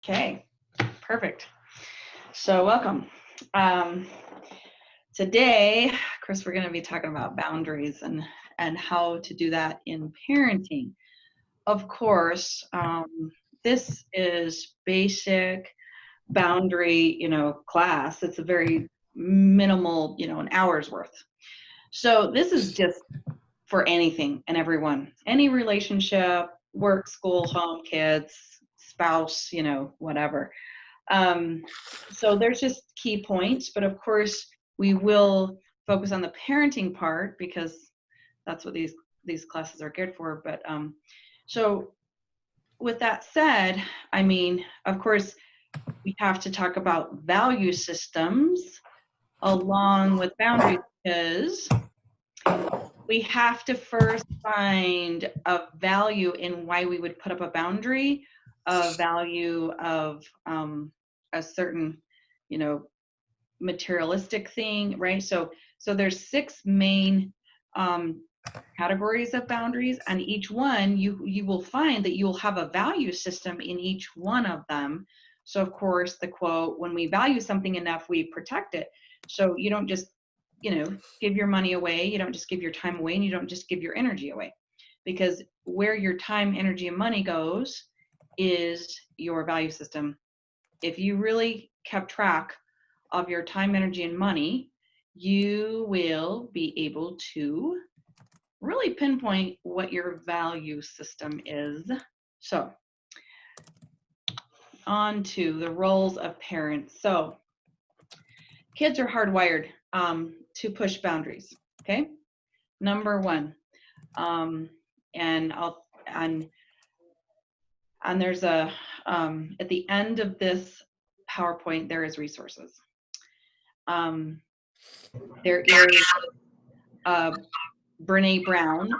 Okay, perfect. So welcome. Um, Today, Chris, we're going to be talking about boundaries and how to do that in parenting. Of course, this is basic boundary, class. It's a very minimal, an hour's worth. So this is just for anything and everyone, any relationship, work, school, home, kids, spouse, whatever. Um, so there's just key points, but of course we will focus on the parenting part because that's what these classes are good for. But so with that said, I mean, of course, we have to talk about value systems along with boundaries because we have to first find a value in why we would put up a boundary, a value of a certain, you know, materialistic thing, right? So there's 6 main categories of boundaries, and each one you will find that you'll have a value system in each one of them. So of course the quote, when we value something enough, we protect it. So you don't just, give your money away, you don't just give your time away, and you don't just give your energy away, because where your time, energy, and money goes is your value system. If you really kept track of your time, energy, and money, you will be able to really pinpoint what your value system is. So, on to the roles of parents. So, kids are hardwired to push boundaries. Okay, number one, and there's a at the end of this PowerPoint there is resources. There is a Brene Brown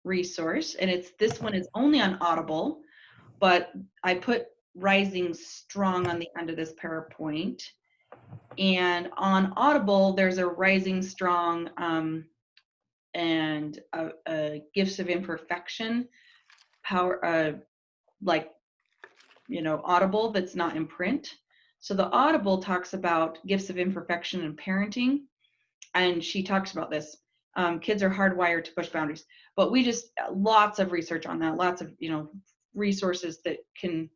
resource, and this one is only on Audible, but I put Rising Strong on the end of this PowerPoint. And on Audible, there's a Rising Strong and a Gifts of Imperfection Audible that's not in print. So the Audible talks about gifts of imperfection and parenting, and she talks about this. Kids are hardwired to push boundaries, but we just lots of research on that, lots of resources that can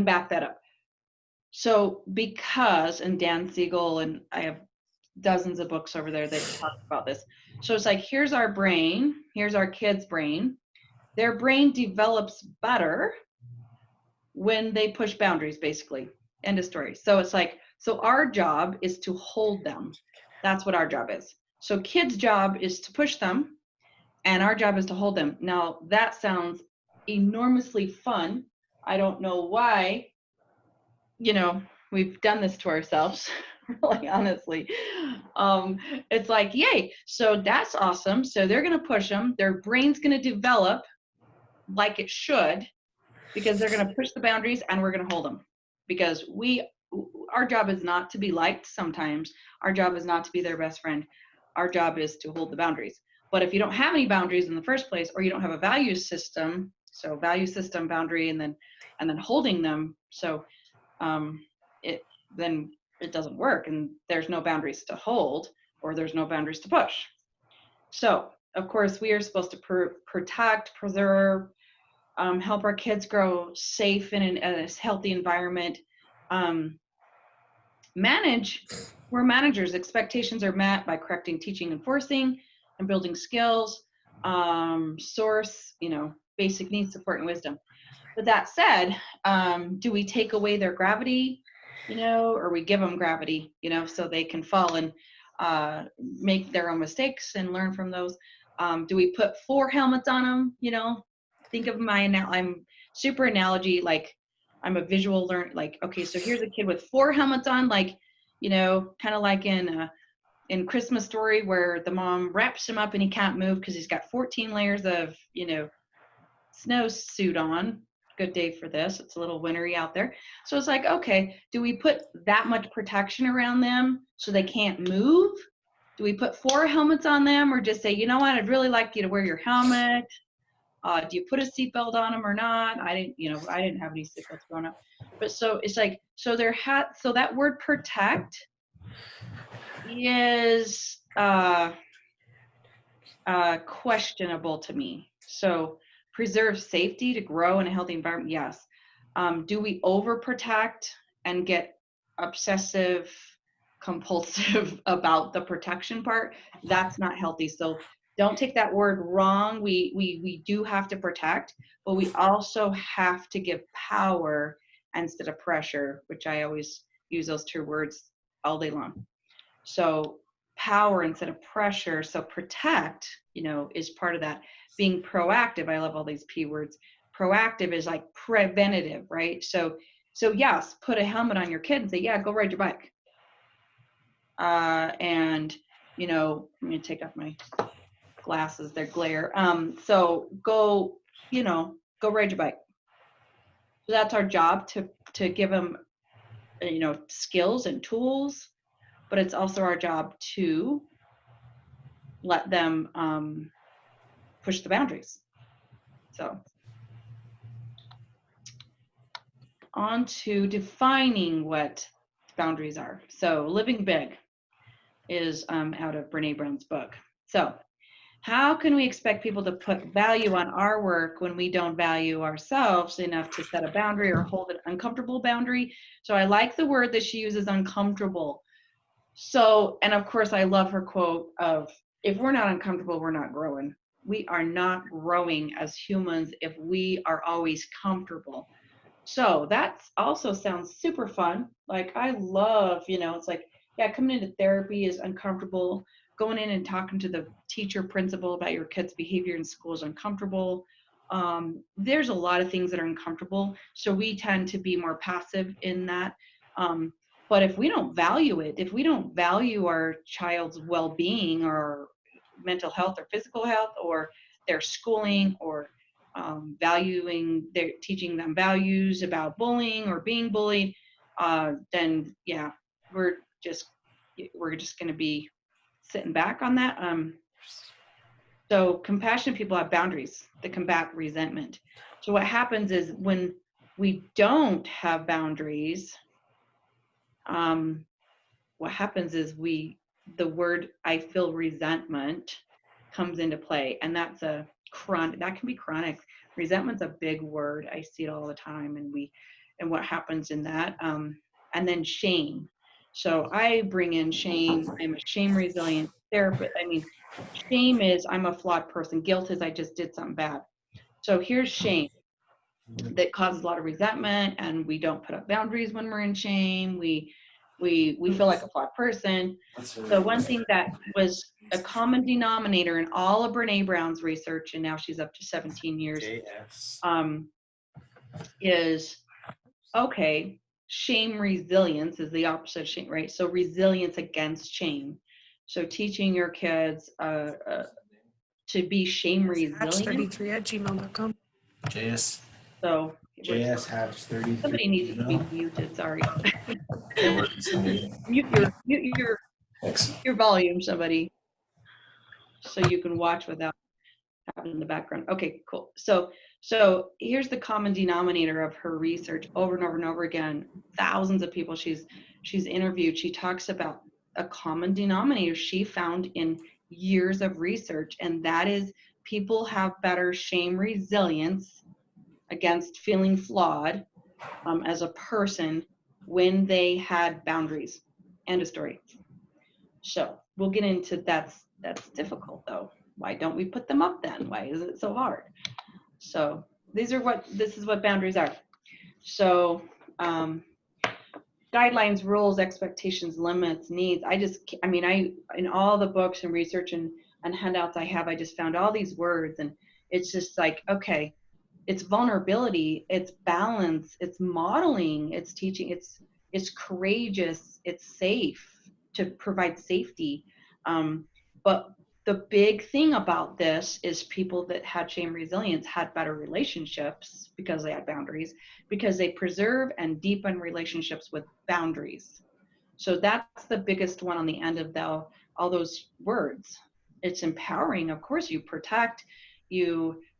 back that up. So because, and Dan Siegel, and I have dozens of books over there that talk about this. So it's like, here's our brain, here's our kid's brain. Their brain develops better when they push boundaries, basically. End of story. So it's like, so our job is to hold them. That's what our job is. So kids' job is to push them, and our job is to hold them. Now, that sounds enormously fun. I don't know why, we've done this to ourselves, really, honestly. It's like, yay. So that's awesome. So they're going to push them. Their brain's going to develop like it should, because they're going to push the boundaries and we're going to hold them. Because our job is not to be liked sometimes. Our job is not to be their best friend. Our job is to hold the boundaries. But if you don't have any boundaries in the first place, or you don't have a value system, so value system, boundary, and then holding them, so then it doesn't work, and there's no boundaries to hold, or there's no boundaries to push. So of course we are supposed to protect, preserve, help our kids grow safe in a healthy environment. Manage, we're managers. Expectations are met by correcting, teaching, enforcing, and building skills. Source, basic needs, support, and wisdom. But that said, do we take away their gravity, or we give them gravity, so they can fall and make their own mistakes and learn from those? Do we put 4 helmets on them? Think of I'm super analogy, like I'm a visual learner, like, okay, so here's a kid with 4 helmets on, like, kind of like in Christmas Story, where the mom wraps him up and he can't move because he's got 14 layers of, snowsuit on. Good day for this. It's a little wintry out there. So it's like, okay, do we put that much protection around them so they can't move? Do we put 4 helmets on them, or just say, you know what, I'd really like you to wear your helmet? Do you put a seatbelt on them or not? I didn't have any seatbelts growing up. But so it's like, so so that word protect is questionable to me. So preserve safety to grow in a healthy environment, yes. Do we overprotect and get obsessive compulsive about the protection part? That's not healthy. So don't take that word wrong. We do have to protect, but we also have to give power instead of pressure, which I always use those two words all day long. So power instead of pressure. So protect, is part of that. Being proactive. I love all these P words. Proactive is like preventative, right? So yes, put a helmet on your kid and say, yeah, go ride your bike. And I'm gonna take off my glasses, they're glare. So go ride your bike. So that's our job, to give them, skills and tools, but it's also our job to let them push the boundaries. So on to defining what boundaries are. So living big is out of Brene Brown's book. So how can we expect people to put value on our work when we don't value ourselves enough to set a boundary or hold an uncomfortable boundary? So I like the word that she uses, uncomfortable. So, and of course, I love her quote of, if we're not uncomfortable, we're not growing. We are not growing as humans if we are always comfortable. So that also sounds super fun. Like I love, it's like, yeah, coming into therapy is uncomfortable. Going in and talking to the teacher, principal about your kid's behavior in school is uncomfortable. There's a lot of things that are uncomfortable. So we tend to be more passive in that. But if we don't value it, if we don't value our child's well-being or mental health or physical health or their schooling or teaching them values about bullying or being bullied, then yeah, we're just going to be sitting back on that. So compassionate people have boundaries that combat resentment. So what happens is when we don't have boundaries, what happens is the word I feel resentment comes into play, and that can be chronic. Resentment's a big word. I see it all the time, and what happens in that, and then shame. So I bring in shame. I'm a shame resilient therapist. I mean, shame is I'm a flawed person. Guilt is I just did something bad. So here's shame that causes a lot of resentment, and we don't put up boundaries when we're in shame. We feel like a flawed person. So one thing that was a common denominator in all of Brene Brown's research, and now she's up to 17 years, is, okay, shame resilience is the opposite of shame, right? So resilience against shame. So teaching your kids to be shame resilient. hatch33@gmail.com. JS. So JS hatch33. somebody needs to be muted. Sorry. It works. Mute Thanks. your volume, somebody, so you can watch without having in the background. Okay, cool. So here's the common denominator of her research over and over and over again. Thousands of people she's interviewed. She talks about a common denominator she found in years of research, and that is people have better shame resilience against feeling flawed as a person when they had boundaries. End of story. So we'll get into that's difficult though. Why don't we put them up then? Why is it so hard? So this is what boundaries are. So guidelines, rules, expectations, limits, needs. I in all the books and research and handouts I have, I just found all these words, and it's just like, okay, it's vulnerability, it's balance, it's modeling, it's teaching, it's courageous, it's safe, to provide safety. But the big thing about this is people that had shame resilience had better relationships because they had boundaries, because they preserve and deepen relationships with boundaries. So that's the biggest one on the end of all those words. It's empowering. Of course, you protect,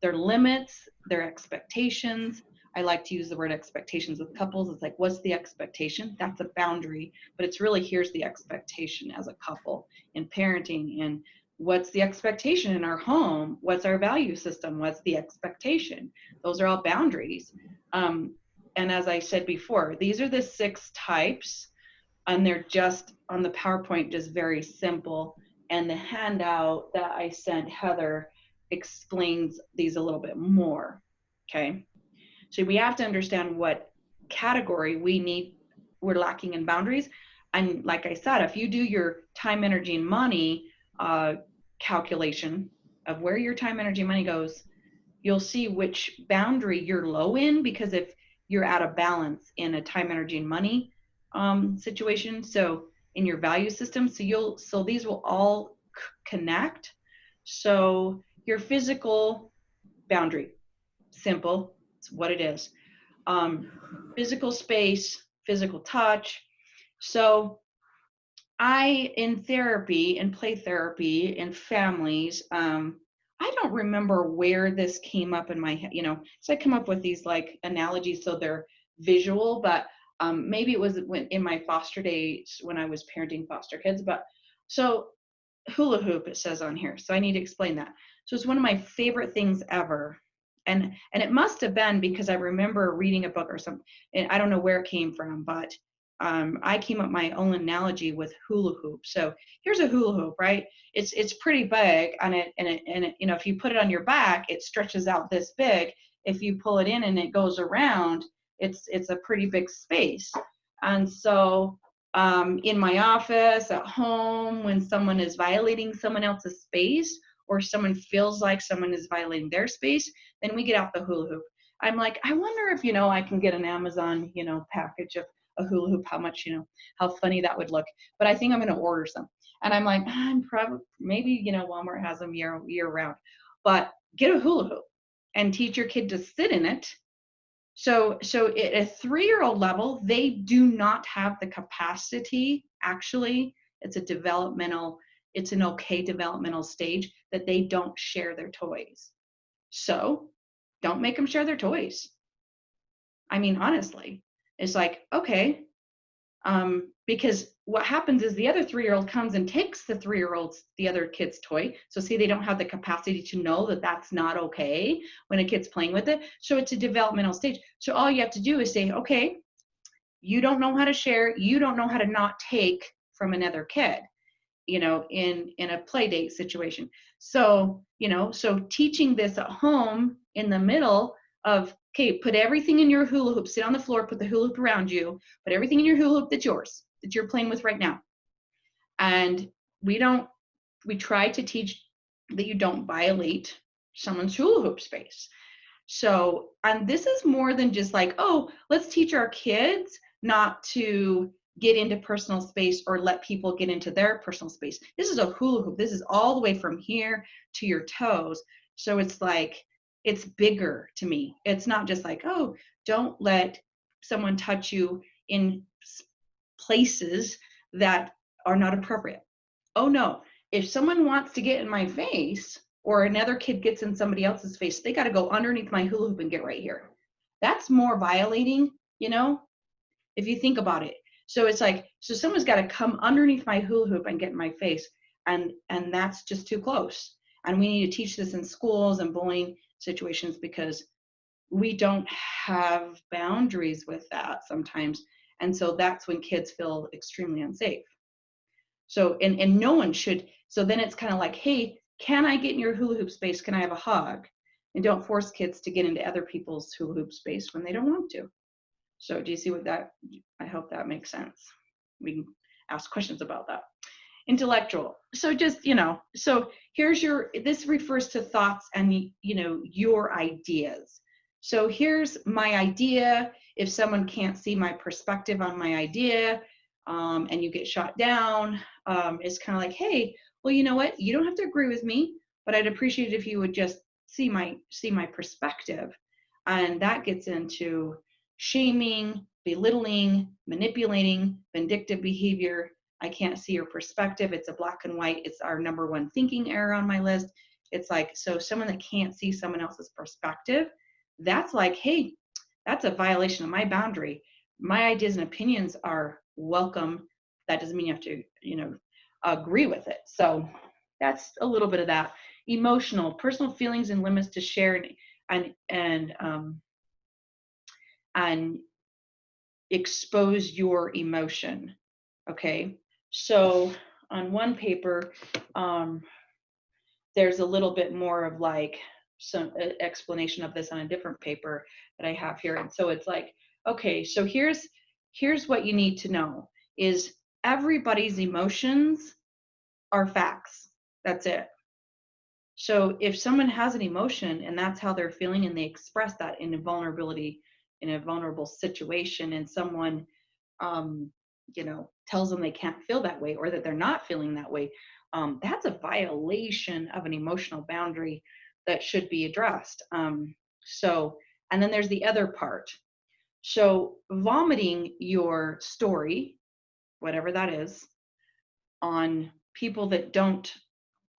their limits, their expectations. I like to use the word expectations with couples. It's like, what's the expectation? That's a boundary, but it's really, here's the expectation as a couple in parenting. And what's the expectation in our home? What's our value system? What's the expectation? Those are all boundaries. And as I said before, these are the 6 types, and they're just on the PowerPoint, just very simple. And the handout that I sent Heather explains these a little bit more. Okay. So we have to understand what category we're lacking in boundaries. And like I said, if you do your time, energy, and money calculation of where your time, energy, and money goes, you'll see which boundary you're low in, because if you're out of balance in a time, energy, and money situation, so in your value system, so these will all connect. So your physical boundary, simple, it's what it is. Physical space, physical touch. So in therapy, in play therapy, in families, I don't remember where this came up in my head, so I come up with these like analogies so they're visual, but maybe it was in my foster days when I was parenting foster kids. But so hula hoop, it says on here, so I need to explain that. So it's one of my favorite things ever. And it must have been because I remember reading a book or something, and I don't know where it came from, but I came up with my own analogy with hula hoop. So here's a hula hoop, right? It's pretty big, and it if you put it on your back, it stretches out this big. If you pull it in and it goes around, it's a pretty big space. And so in my office, at home, when someone is violating someone else's space, or someone feels like someone is violating their space, then we get out the hula hoop. I'm like, I wonder if I can get an Amazon package of a hula hoop, how much, how funny that would look. But I think I'm going to order some. And I'm like, I'm probably, maybe, Walmart has them year round. But get a hula hoop and teach your kid to sit in it. So at a 3-year-old level, they do not have the capacity. Actually, it's an okay developmental stage that they don't share their toys. So don't make them share their toys. I mean, honestly, it's like, okay, because what happens is the other 3-year-old comes and takes the other kid's toy. So see, they don't have the capacity to know that that's not okay when a kid's playing with it. So it's a developmental stage. So all you have to do is say, okay, you don't know how to share. You don't know how to not take from another kid, in a play date situation. So, so teaching this at home in the middle of, okay, put everything in your hula hoop, sit on the floor, put the hula hoop around you, put everything in your hula hoop that's yours, that you're playing with right now. And we try to teach that you don't violate someone's hula hoop space. So, and this is more than just like, oh, let's teach our kids not to get into personal space or let people get into their personal space. This is a hula hoop. This is all the way from here to your toes. So it's like, it's bigger to me. It's not just like, oh, don't let someone touch you in places that are not appropriate. Oh no, if someone wants to get in my face or another kid gets in somebody else's face, they got to go underneath my hula hoop and get right here. That's more violating, if you think about it. So it's like, so someone's got to come underneath my hula hoop and get in my face. And that's just too close. And we need to teach this in schools and bullying situations, because we don't have boundaries with that sometimes. And so that's when kids feel extremely unsafe. So, and no one should. So then it's kind of like, hey, can I get in your hula hoop space? Can I have a hug? And don't force kids to get into other people's hula hoop space when they don't want to. So do you see I hope that makes sense. We can ask questions about that. Intellectual. So just, so here's this refers to thoughts and, your ideas. So here's my idea. If someone can't see my perspective on my idea, and you get shot down, it's kind of like, hey, well, you know what? You don't have to agree with me, but I'd appreciate it if you would just see my perspective. And that gets into shaming, belittling, manipulating, vindictive behavior. I can't see your perspective. It's a black and white. It's our number one thinking error on my list. It's like, so someone that can't see someone else's perspective, that's like, hey, that's a violation of my boundary. My ideas and opinions are welcome. That doesn't mean you have to, agree with it. So that's a little bit of that. Emotional, personal feelings and limits to share and expose your emotion. Okay. So on one paper, there's a little bit more of like some explanation of this on a different paper that I have here. And so it's like, okay, so here's what you need to know is everybody's emotions are facts. That's it. So if someone has an emotion and that's how they're feeling and they express that in a vulnerable situation, and someone tells them they can't feel that way or that they're not feeling that way, that's a violation of an emotional boundary that should be addressed. And then there's the other part. So vomiting your story, whatever that is, on people that don't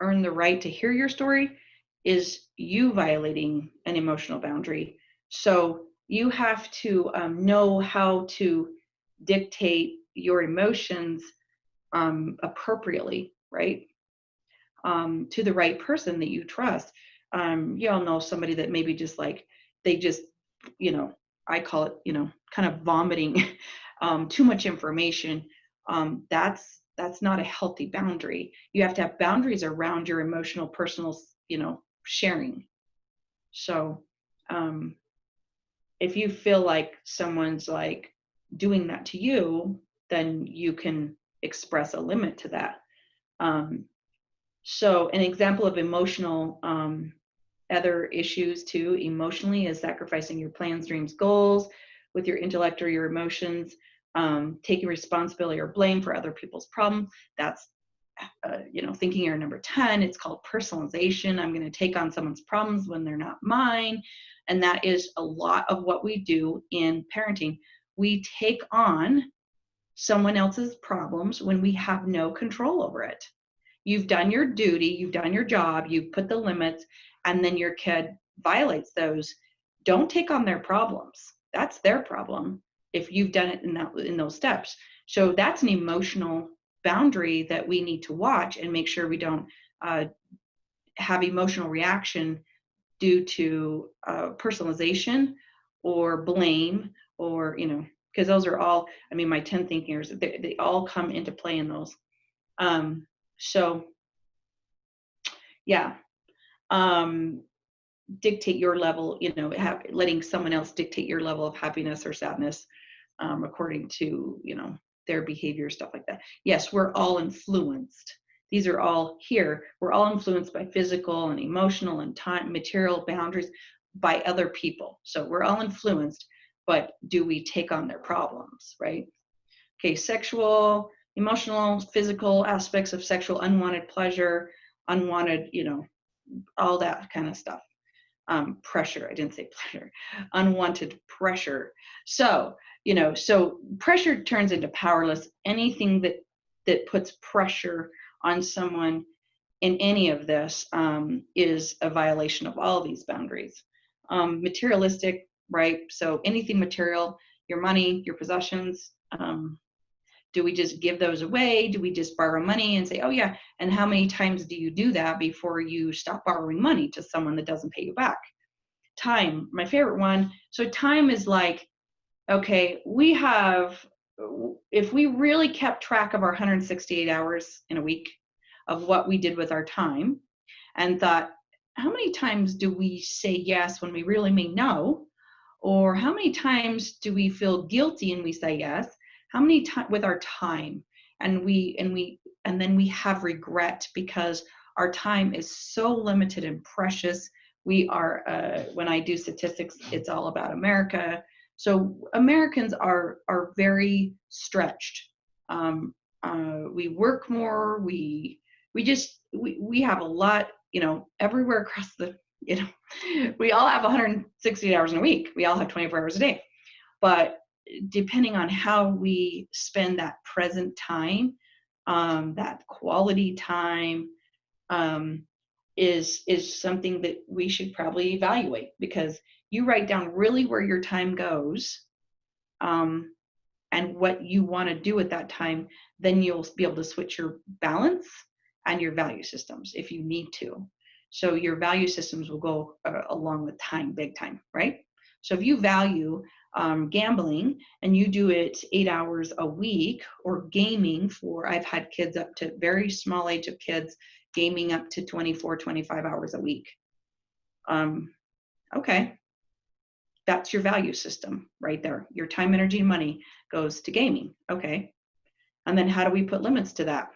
earn the right to hear your story is you violating an emotional boundary. So you have to know how to dictate your emotions appropriately, right? To the right person that you trust. You all know somebody that maybe just like, they just, I call it, kind of vomiting too much information. That's not a healthy boundary. You have to have boundaries around your emotional, personal, sharing. So if you feel like someone's like doing that to you, then you can express a limit to that. So an example of emotional other issues too, emotionally, is sacrificing your plans, dreams, goals with your intellect or your emotions, taking responsibility or blame for other people's problems. That's, thinking you're number 10. It's called personalization. I'm going to take on someone's problems when they're not mine. And that is a lot of what we do in parenting. We take on someone else's problems when we have no control over it. You've done your duty, you've done your job, you've put the limits, and then your kid violates those. Don't take on their problems. That's their problem if you've done it in those steps. So that's an emotional boundary that we need to watch and make sure we don't have emotional reaction due to personalization or blame, or, because those are all, my 10 thinkers, they all come into play in those. So yeah, dictate your level, letting someone else dictate your level of happiness or sadness according to, their behavior, stuff like that. Yes, we're all influenced. These are all here. We're all influenced by physical and emotional and time, material boundaries by other people. So we're all influenced, but do we take on their problems, right? Okay, sexual, emotional, physical aspects of sexual unwanted pleasure, unwanted, all that kind of stuff. Pressure, I didn't say pleasure, unwanted pressure. So, so pressure turns into powerless. Anything that puts pressure on someone in any of this is a violation of all of these boundaries. Materialistic, right? So anything material, your money, your possessions, do we just give those away? Do we just borrow money and say, oh yeah, and how many times do you do that before you stop borrowing money to someone that doesn't pay you back? Time, my favorite one. So time is like, okay, if we really kept track of our 168 hours in a week of what we did with our time and thought, how many times do we say yes when we really mean no? Or how many times do we feel guilty and we say yes? How many times with our time, and then we have regret because our time is so limited and precious. We are, when I do statistics, it's all about America. So Americans are very stretched. We work more. We have a lot, everywhere across the, we all have 160 hours in a week. We all have 24 hours a day. But depending on how we spend that present time, that quality time, is something that we should probably evaluate, because you write down really where your time goes, and what you want to do at that time, then you'll be able to switch your balance and your value systems if you need to. So your value systems will go along with time, big time, right? So if you value gambling and you do it 8 hours a week, or gaming for, I've had kids up to very small age of kids gaming up to 24, 25 hours a week. Okay, that's your value system right there. Your time, energy, and money goes to gaming. Okay. And then how do we put limits to that?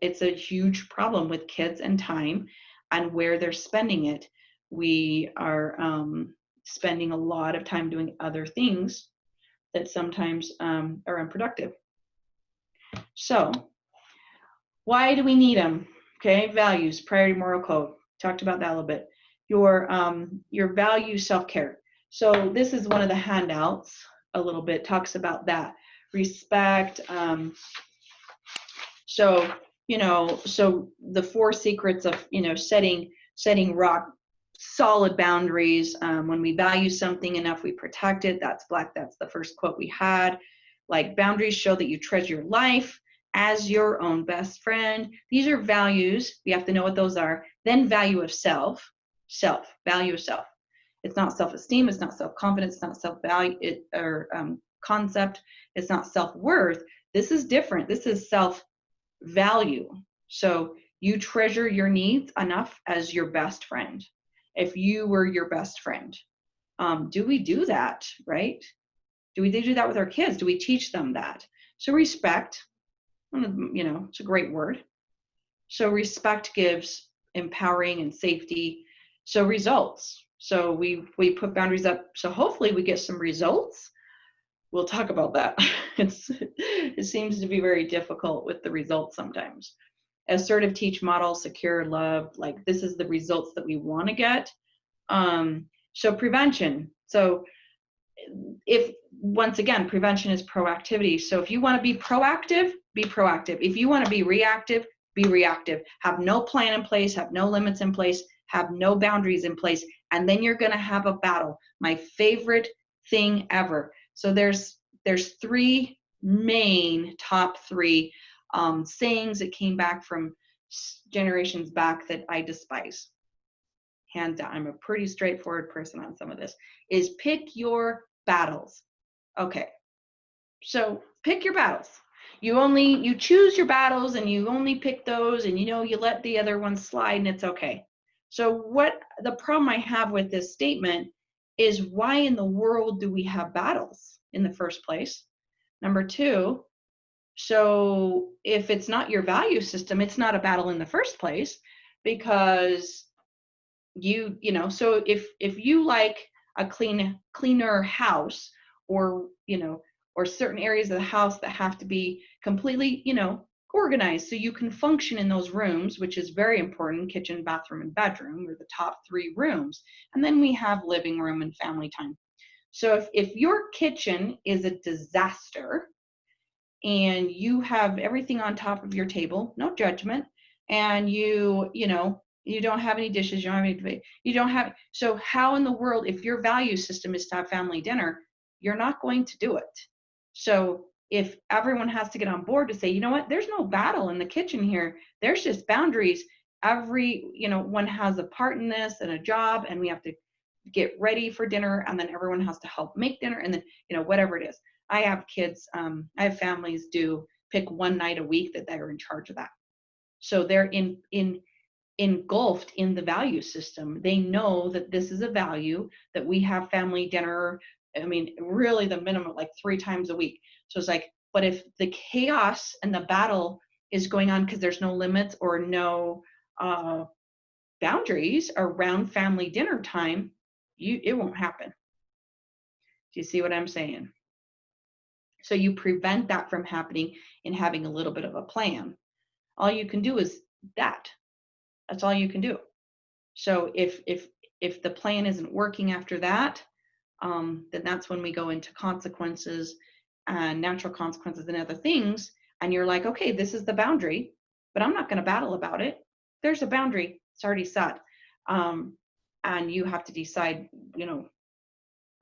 It's a huge problem with kids and time and where they're spending it. We are spending a lot of time doing other things that sometimes are unproductive. So why do we need them? Okay, values, priority, moral code. Talked about that a little bit. Your value, self-care. So this is one of the handouts a little bit, talks about that. Respect. So the 4 secrets of, setting rock solid boundaries. When we value something enough, we protect it. That's the first quote we had. Like, boundaries show that you treasure your life as your own best friend. These are values. We have to know what those are. Then value of self, value of self. It's not self-esteem. It's not self-confidence. It's not self-value or concept. It's not self-worth. This is different. This is self-value. So you treasure your needs enough as your best friend. If you were your best friend, do we do that, right? Do we do that with our kids? Do we teach them that? So respect, it's a great word. So respect gives empowering and safety. So results. So we put boundaries up. So hopefully we get some results. We'll talk about that. It seems to be very difficult with the results sometimes. Assertive, teach, model, secure, love. Like, this is the results that we want to get. So prevention. So once again, prevention is proactivity. So if you want to be proactive, be proactive. If you want to be reactive, be reactive. Have no plan in place, have no limits in place, have no boundaries in place, and then you're going to have a battle. My favorite thing ever. So there's 3 main top 3 sayings that came back from generations back that I despise. Hands down. I'm a pretty straightforward person on some of this. Is pick your battles. Okay. So pick your battles. You choose your battles, and you only pick those, and you let the other ones slide, and it's okay. So what the problem I have with this statement is, why in the world do we have battles in the first place? Number 2, so if it's not your value system, it's not a battle in the first place, because so if you like a cleaner house, or or certain areas of the house that have to be completely organized so you can function in those rooms, which is very important. Kitchen, bathroom, and bedroom are the top 3 rooms, and then we have living room and family time. So if your kitchen is a disaster and you have everything on top of your table, no judgment, and you don't have any dishes, so how in the world, if your value system is to have family dinner, you're not going to do it. So if everyone has to get on board to say, you know what, there's no battle in the kitchen here, there's just boundaries. One has a part in this and a job, and we have to get ready for dinner, and then everyone has to help make dinner, and then whatever it is. I have kids, I have families pick one night a week that they're in charge of that. So they're engulfed in the value system. They know that this is a value, that we have family dinner. I mean, really the minimum, like 3 times a week. So it's like, but if the chaos and the battle is going on because there's no limits or no boundaries around family dinner time, it won't happen. Do you see what I'm saying? So you prevent that from happening in having a little bit of a plan. All you can do is that. That's all you can do. So if the plan isn't working after that, then that's when we go into consequences and natural consequences and other things. And you're like, okay, this is the boundary, but I'm not going to battle about it. There's a boundary. It's already set. And you have to decide,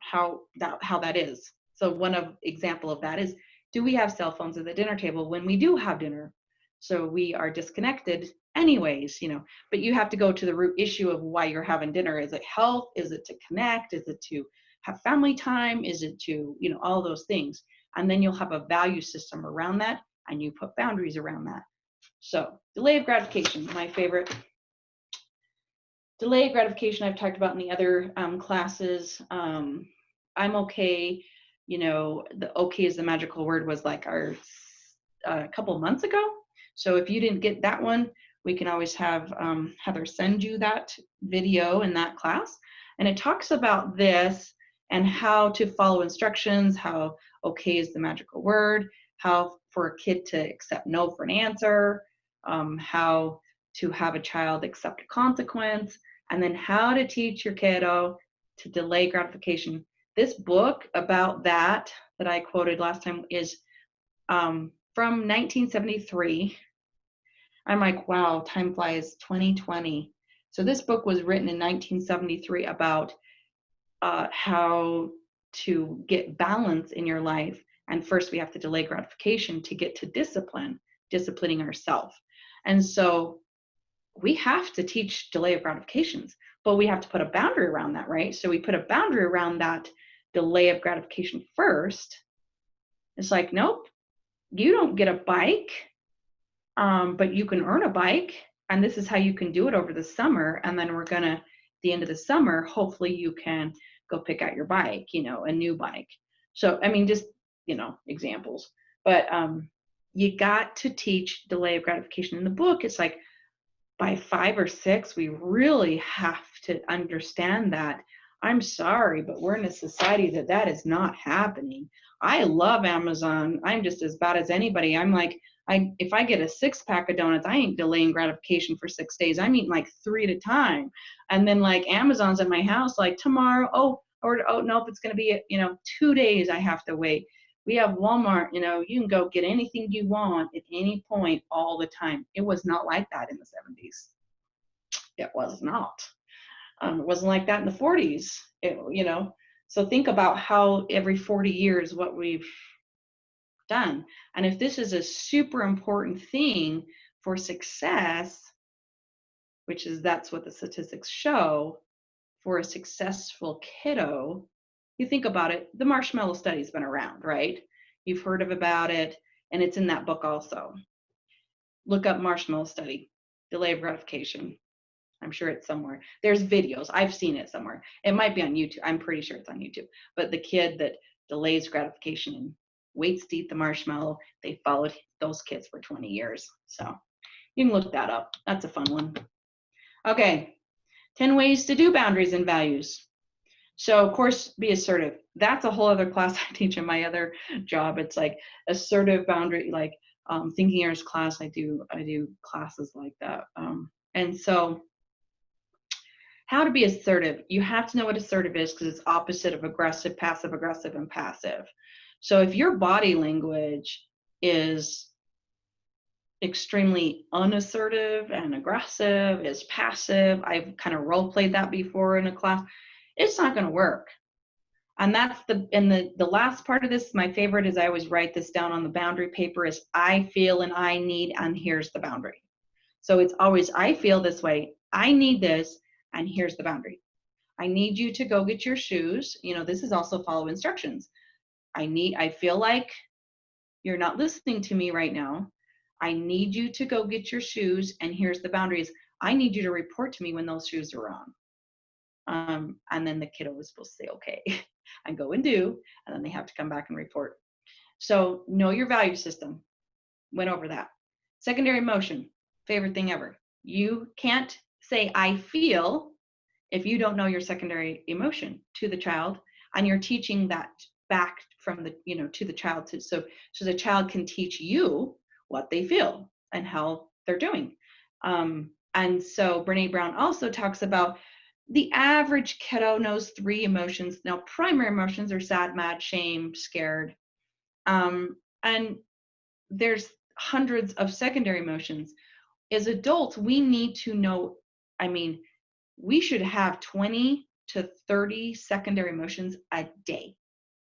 how that is. So one example of that is, do we have cell phones at the dinner table when we do have dinner? So we are disconnected anyways, but you have to go to the root issue of why you're having dinner. Is it health? Is it to connect? Is it to have family time? Is it to, all those things? And then you'll have a value system around that, and you put boundaries around that. So delay of gratification, my favorite. Delay of gratification I've talked about in the other classes. I'm okay, the okay is the magical word was like our a couple months ago. So if you didn't get that one, we can always have Heather send you that video in that class. And it talks about this and how to follow instructions, how okay is the magical word, how for a kid to accept no for an answer, how to have a child accept a consequence, and then how to teach your kiddo to delay gratification. This book about that I quoted last time is from 1973. I'm like, wow, time flies, 2020. So this book was written in 1973 about how to get balance in your life. And first we have to delay gratification to get to disciplining ourselves. And so we have to teach delay of gratifications, but we have to put a boundary around that, right? So we put a boundary around that delay of gratification first. It's like, nope, you don't get a bike, but you can earn a bike, and this is how you can do it over the summer. And then we're gonna, at the end of the summer, hopefully you can go pick out your bike, a new bike. So, I mean, just, examples. But you got to teach delay of gratification. In the book, it's like by 5 or 6, we really have to understand that. I'm sorry, but we're in a society that is not happening. I love Amazon. I'm just as bad as anybody. I'm like, if I get a 6-pack of donuts, I ain't delaying gratification for 6 days. I'm eating like 3 at a time. And then like Amazon's at my house, like tomorrow, oh nope, it's gonna be 2 days I have to wait. We have Walmart, you can go get anything you want at any point all the time. It was not like that in the 70s. It was not. It wasn't like that in the 40s, So think about how every 40 years what we've done. And if this is a super important thing for success, that's what the statistics show, for a successful kiddo, you think about it, the marshmallow study's been around, right? You've heard about it, and it's in that book also. Look up marshmallow study, delay of gratification. I'm sure it's somewhere. There's videos. I've seen it somewhere. It might be on YouTube. I'm pretty sure it's on YouTube. But the kid that delays gratification and waits to eat the marshmallow, they followed those kids for 20 years. So you can look that up. That's a fun one. Okay, 10 ways to do boundaries and values. So of course, be assertive. That's a whole other class I teach in my other job. It's like assertive boundary, like thinking errors class. I do classes like that. And so how to be assertive. You have to know what assertive is, because it's opposite of aggressive, passive aggressive, and passive. So if your body language is extremely unassertive and aggressive, is passive, I've kind of role played that before in a class, it's not going to work. And that's the last part of this, my favorite, is I always write this down on the boundary paper, is I feel and I need, and here's the boundary. So it's always, I feel this way, I need this, and here's the boundary. I need you to go get your shoes. This is also follow instructions. I feel like you're not listening to me right now. I need you to go get your shoes, and here's the boundaries. I need you to report to me when those shoes are on. And then the kiddo was supposed to say, okay, and go and do, and then they have to come back and report. So know your value system. Went over that. Secondary emotion, favorite thing ever. You can't say I feel if you don't know your secondary emotion to the child, and you're teaching that back from the, to the child, so the child can teach you what they feel and how they're doing. And so Brene Brown also talks about the average kiddo knows 3 emotions. Now, primary emotions are sad, mad, shame, scared. And there's hundreds of secondary emotions. As adults, we need to know I mean, we should have 20 to 30 secondary emotions a day.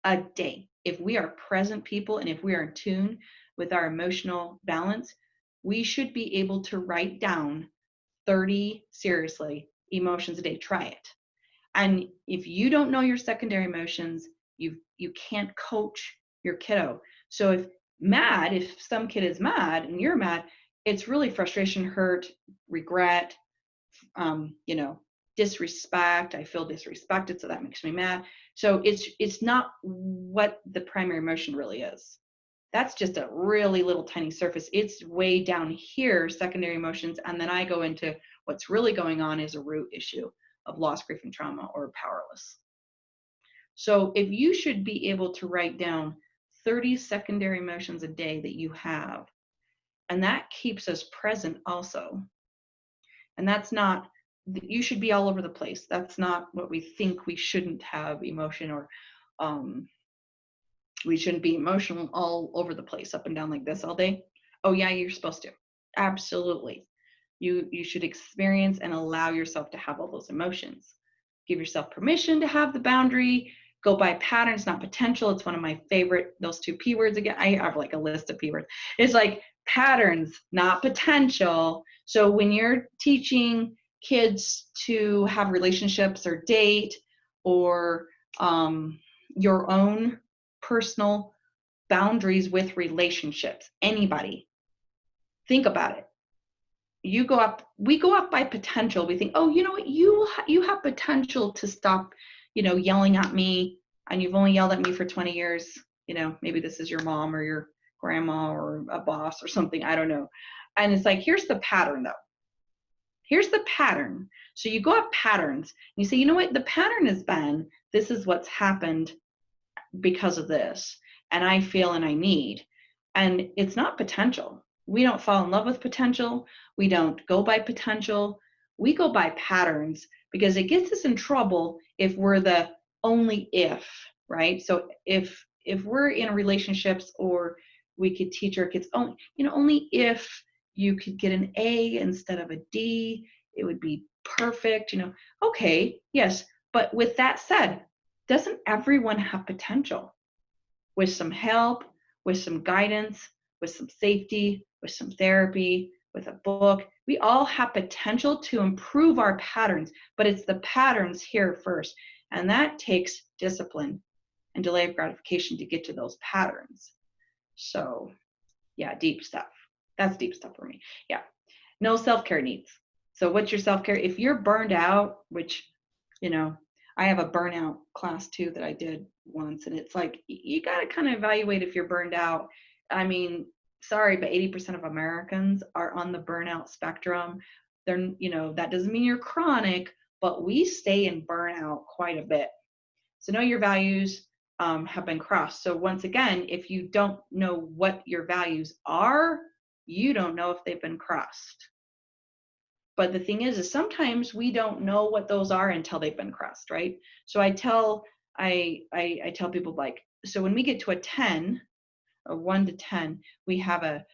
A day. If we are present people and if we are in tune with our emotional balance, we should be able to write down 30, seriously, emotions a day. Try it. And if you don't know your secondary emotions, you can't coach your kiddo. So if some kid is mad and you're mad, it's really frustration, hurt, regret, disrespect. I feel disrespected, so that makes me mad. So it's not what the primary emotion really is. That's just a really little tiny surface. It's way down here, secondary emotions, and then I go into what's really going on is a root issue of loss, grief, and trauma, or powerless. So if you should be able to write down 30 secondary emotions a day that you have, and that keeps us present also. And that's not, you should be all over the place. That's not what we think. We shouldn't have emotion, or we shouldn't be emotional all over the place, up and down like this all day. Oh yeah, you're supposed to. Absolutely. You should experience and allow yourself to have all those emotions. Give yourself permission to have the boundary. Go by patterns, not potential. It's one of my favorite, those two P words again. I have like a list of P words. It's like patterns, not potential. So when you're teaching kids to have relationships or date, or your own personal boundaries with relationships, anybody, think about it. We go up by potential. We think, oh, you know what, you have potential to stop, yelling at me, and you've only yelled at me for 20 years. Maybe this is your mom or your grandma or a boss or something, I don't know. And it's like, here's the pattern though. Here's the pattern. So you go up patterns and you say, you know what, the pattern has been, this is what's happened because of this, and I feel and I need. And it's not potential. We don't fall in love with potential. We don't go by potential. We go by patterns, because it gets us in trouble if we're the only if, right? So if we're in relationships, or we could teach our kids, only if you could get an A instead of a D, it would be perfect, okay, yes. But with that said, doesn't everyone have potential? With some help, with some guidance, with some safety, with some therapy, with a book, we all have potential to improve our patterns, but it's the patterns here first. And that takes discipline and delay of gratification to get to those patterns. So yeah, deep stuff. That's deep stuff for me. Yeah. No self-care needs. So what's your self-care? If you're burned out, which, I have a burnout class too that I did once, and it's like, you got to kind of evaluate if you're burned out. I mean, sorry, but 80% of Americans are on the burnout spectrum. They're, that doesn't mean you're chronic, but we stay in burnout quite a bit. So know your values have been crossed. So once again, if you don't know what your values are, you don't know if they've been crossed. But the thing is sometimes we don't know what those are until they've been crossed, right? So I tell people, like, so when we get to a 10, a 1 to 10, we have a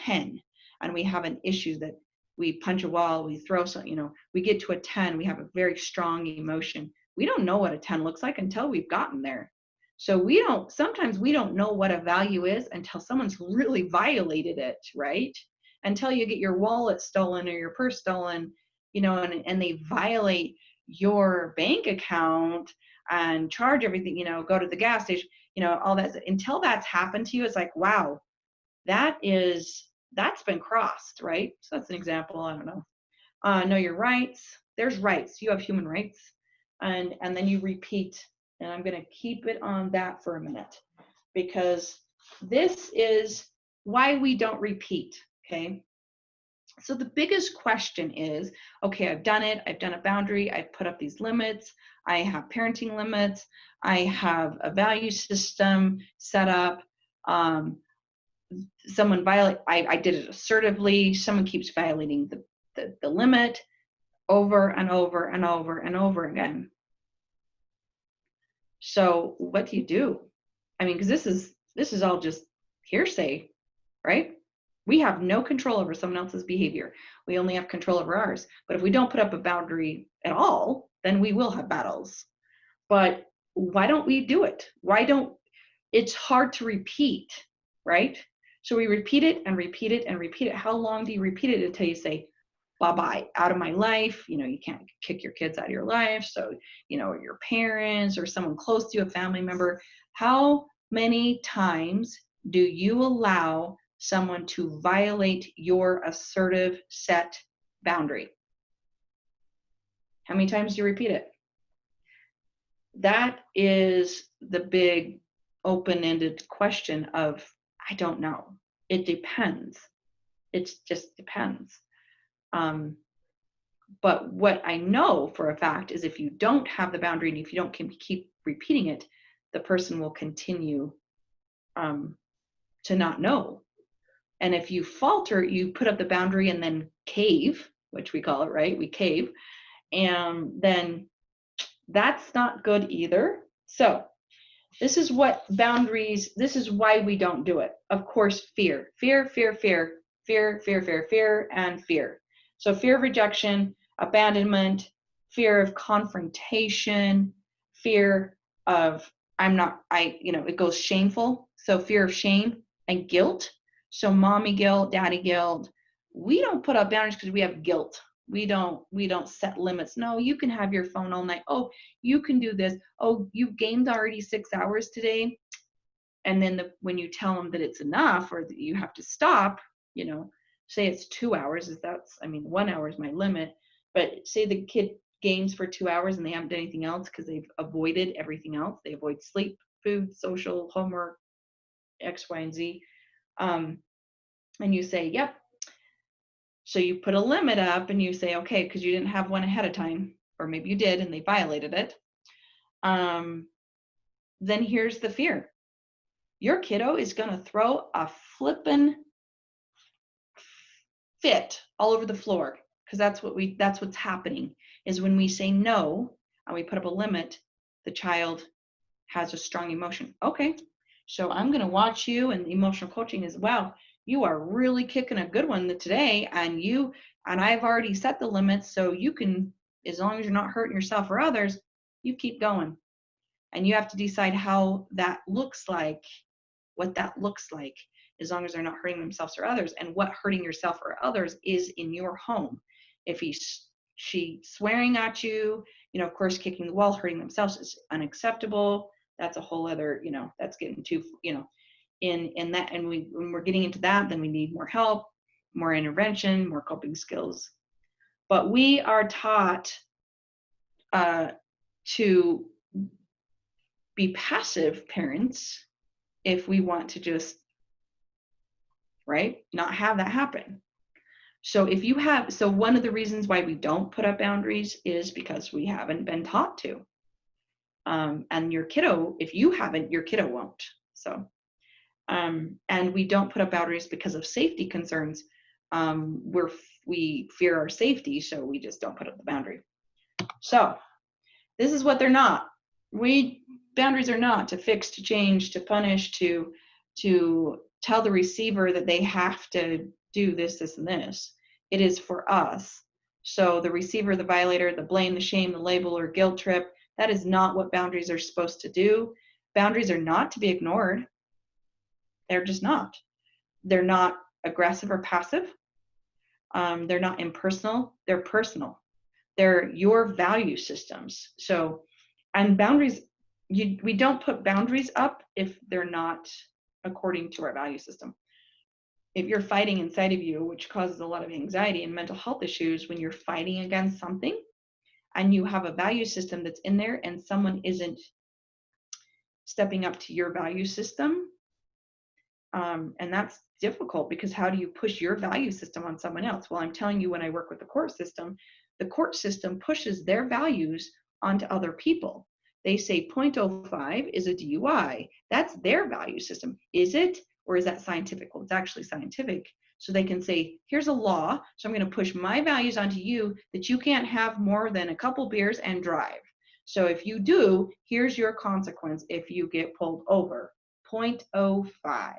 10, and we have an issue that we punch a wall, we throw something, we get to a 10, we have a very strong emotion. We don't know what a 10 looks like until we've gotten there. So sometimes we don't know what a value is until someone's really violated it, right? Until you get your wallet stolen or your purse stolen, and they violate your bank account and charge everything, go to the gas station, all that. Until that's happened to you, it's like, wow, that's been crossed, right? So that's an example. I don't know. Know your rights. There's rights. You have human rights. And then you repeat. And I'm going to keep it on that for a minute, because this is why we don't repeat. Okay. So the biggest question is, okay, I've done it. I've done a boundary. I've put up these limits. I have parenting limits. I have a value system set up. Someone I did it assertively. Someone keeps violating the limit over and over and over and over again. So what do you do? I mean, because this is all just hearsay, right? We have no control over someone else's behavior. We only have control over ours. But if we don't put up a boundary at all, then we will have battles. But why don't we do it? It's hard to repeat, right? So we repeat it and repeat it and repeat it. How long do you repeat it until you say, bye-bye, out of my life? You can't kick your kids out of your life. So, your parents or someone close to you, a family member, how many times do you allow someone to violate your assertive set boundary? How many times do you repeat it? That is the big open-ended question of, I don't know. It depends. It just depends. But what I know for a fact is if you don't have the boundary and if you don't keep repeating it, the person will continue to not know. And if you falter, you put up the boundary and then cave, which we call it, right? We cave. And then that's not good either. So this is what boundaries, this is why we don't do it. Of course, fear, and fear. So fear of rejection, abandonment, fear of confrontation, fear of it goes shameful. So fear of shame and guilt. So mommy guilt, daddy guilt. We don't put up boundaries because we have guilt. We don't set limits. No, you can have your phone all night. Oh, you can do this. Oh, you gamed already 6 hours today. And then when you tell them that it's enough or that you have to stop, say it's 2 hours, 1 hour is my limit. But say the kid games for 2 hours and they haven't done anything else because they've avoided everything else. They avoid sleep, food, social, homework, X, Y, and Z. And you say, yep. So you put a limit up and you say, okay, because you didn't have one ahead of time, or maybe you did and they violated it. Then here's the fear. Your kiddo is going to throw a flippin' fit all over the floor, because that's what's happening is when we say no and we put up a limit, the child has a strong emotion. Okay, so I'm going to watch you, and emotional coaching is, wow, you are really kicking a good one today, and I've already set the limits, so you can, as long as you're not hurting yourself or others, you keep going. And you have to decide how that looks like, what that looks like, as long as they're not hurting themselves or others, and what hurting yourself or others is in your home. If she swearing at you, of course, kicking the wall, hurting themselves is unacceptable. That's a whole other, that's getting too, in that, and when we're getting into that, then we need more help, more intervention, more coping skills. But we are taught to be passive parents if we want to just, right, not have that happen. So one of the reasons why we don't put up boundaries is because we haven't been taught to. And your kiddo, if you haven't, your kiddo won't. So, and we don't put up boundaries because of safety concerns. We fear our safety, so we just don't put up the boundary. So this is what they're not. Boundaries are not to fix, to change, to punish, to tell the receiver that they have to do this, this, and this. It is for us. So the receiver, the violator, the blame, the shame, the label, or guilt trip, that is not what boundaries are supposed to do. Boundaries are not to be ignored. They're just not. They're not aggressive or passive. They're not impersonal. They're personal. They're your value systems. So, and boundaries, we don't put boundaries up if they're not according to our value system. If you're fighting inside of you, which causes a lot of anxiety and mental health issues, when you're fighting against something and you have a value system that's in there and someone isn't stepping up to your value system, and that's difficult, because how do you push your value system on someone else? Well, I'm telling you, when I work with the court system pushes their values onto other people. They say 0.05 is a DUI. That's their value system. Is it? Or is that scientific? Well, it's actually scientific. So they can say, here's a law, so I'm going to push my values onto you that you can't have more than a couple beers and drive. So if you do, here's your consequence if you get pulled over. 0.05.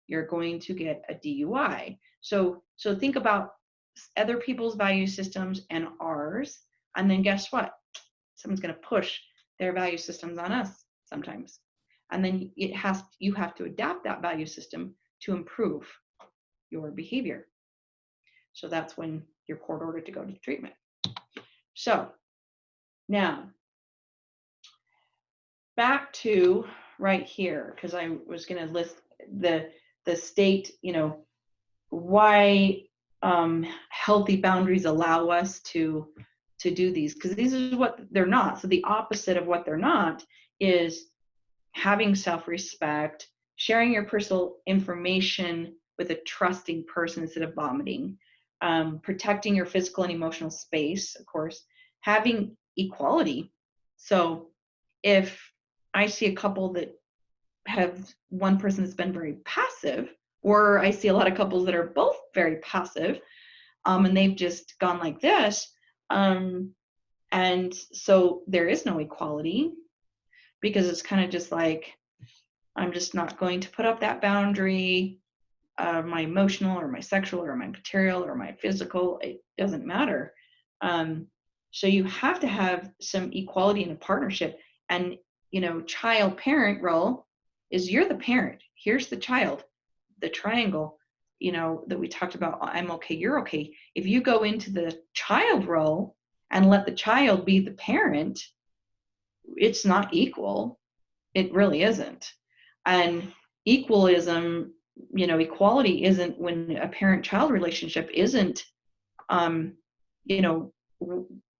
you're going to get a DUI. So think about other people's value systems and ours, and then guess what? Someone's going to push their value systems on us sometimes. And then you have to adapt that value system to improve your behavior. So that's when you're court ordered to go to treatment. So now back to right here, because I was going to list the state, why healthy boundaries allow us to do these, because these is what they're not. So the opposite of what they're not is having self-respect, sharing your personal information with a trusting person instead of vomiting, protecting your physical and emotional space, of course, having equality. So if I see a couple that have one person that's been very passive, or I see a lot of couples that are both very passive, and they've just gone like this, and so there is no equality, because it's kind of just like, I'm just not going to put up that boundary, my emotional or my sexual or my material or my physical, it doesn't matter. So you have to have some equality in a partnership. And, child parent role is you're the parent. Here's the child, the triangle, that we talked about. I'm okay, you're okay. If you go into the child role and let the child be the parent, it's not equal. It really isn't. And equalism, equality isn't when a parent-child relationship isn't,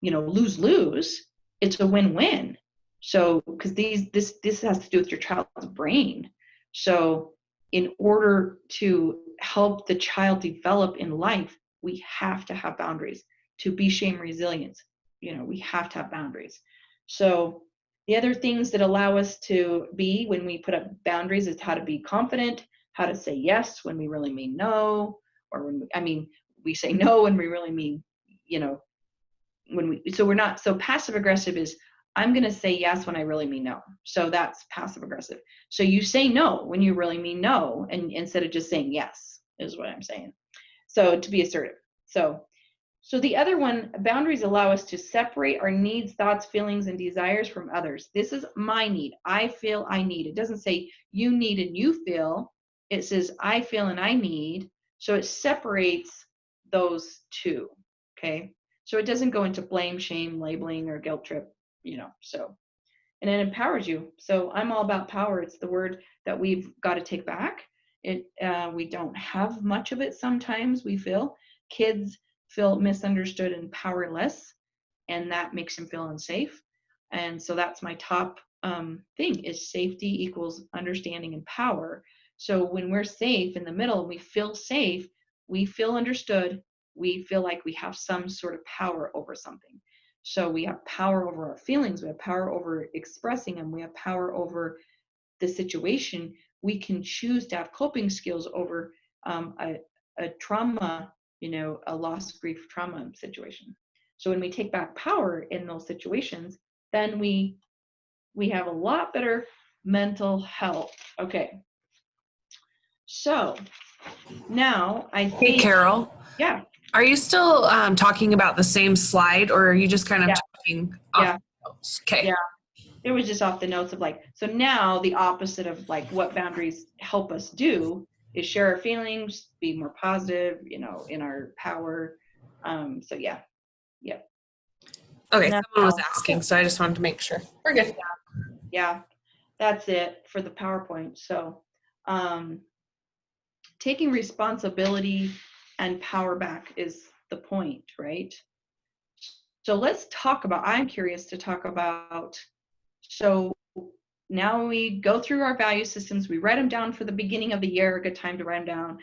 lose-lose. It's a win-win. So, because this has to do with your child's brain. So, in order to help the child develop in life, we have to have boundaries. To be shame resilient, we have to have boundaries. So, the other things that allow us to be, when we put up boundaries, is how to be confident, how to say yes when we really mean no, or we say no when we really mean, so we're not, so passive aggressive is, I'm going to say yes when I really mean no. So that's passive aggressive. So you say no when you really mean no, and instead of just saying yes, is what I'm saying. So to be assertive. So the other one, boundaries allow us to separate our needs, thoughts, feelings, and desires from others. This is my need. I feel I need. It doesn't say you need and you feel. It says I feel and I need. So it separates those two, okay? So it doesn't go into blame, shame, labeling, or guilt trip, so. And it empowers you. So I'm all about power. It's the word that we've got to take back. We don't have much of it sometimes, we feel. Kids feel misunderstood and powerless, and that makes them feel unsafe. And so that's my top thing, is safety equals understanding and power. So when we're safe in the middle and we feel safe, we feel understood, we feel like we have some sort of power over something. So we have power over our feelings, we have power over expressing them, we have power over the situation. We can choose to have coping skills over a trauma, a loss, grief, trauma situation. So when we take back power in those situations, then we have a lot better mental health. Okay. So now I think. Hey, Carol. Yeah. Are you still talking about the same slide, or are you just kind of talking off the notes? Okay. Yeah. It was just off the notes of so now the opposite of what boundaries help us do is share our feelings, be more positive, in our power. So yeah. Okay, someone was asking, so I just wanted to make sure. We're good. Yeah, that's it for the PowerPoint. So taking responsibility and power back is the point, right? So let's talk about, I'm curious to talk about, so now we go through our value systems, we write them down for the beginning of the year, a good time to write them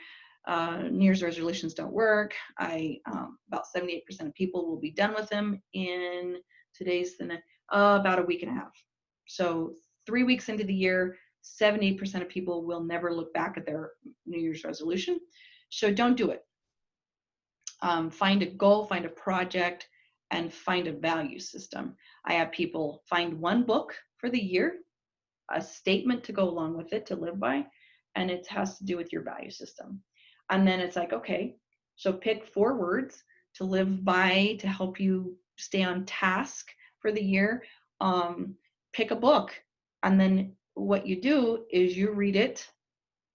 down. New Year's resolutions don't work. About 78% of people will be done with them in about a week and a half. So 3 weeks into the year, 70% of people will never look back at their New Year's resolution. So don't do it. Find a goal, find a project, and find a value system. I have people find one book for the year, a statement to go along with it to live by, and it has to do with your value system. And then it's like, okay, so pick 4 words to live by to help you stay on task for the year. Pick a book, and then what you do is you read it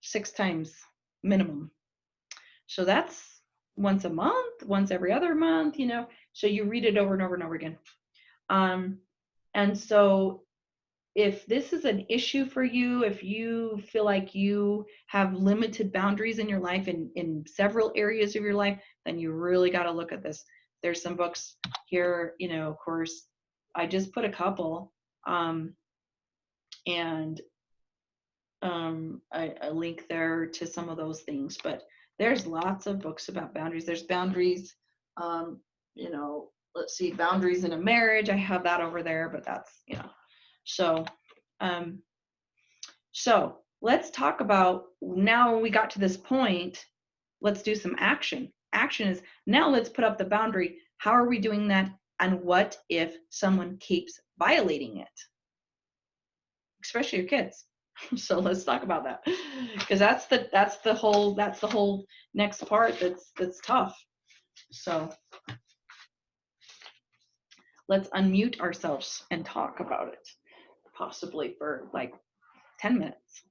6 times minimum. So that's once a month, once every other month, so you read it over and over and over again. And so if this is an issue for you, if you feel like you have limited boundaries in your life in several areas of your life, then you really got to look at this. There's some books here, of course, I just put a couple, and a link there to some of those things, but there's lots of books about boundaries. There's boundaries, let's see, boundaries in a marriage. I have that over there, but that's, so let's talk about, now we got to this point, let's do some action. Action is, now let's put up the boundary. How are we doing that? And what if someone keeps violating it? Especially your kids. So let's talk about that, because that's the whole next part that's tough. So let's unmute ourselves and talk about it, possibly for like 10 minutes.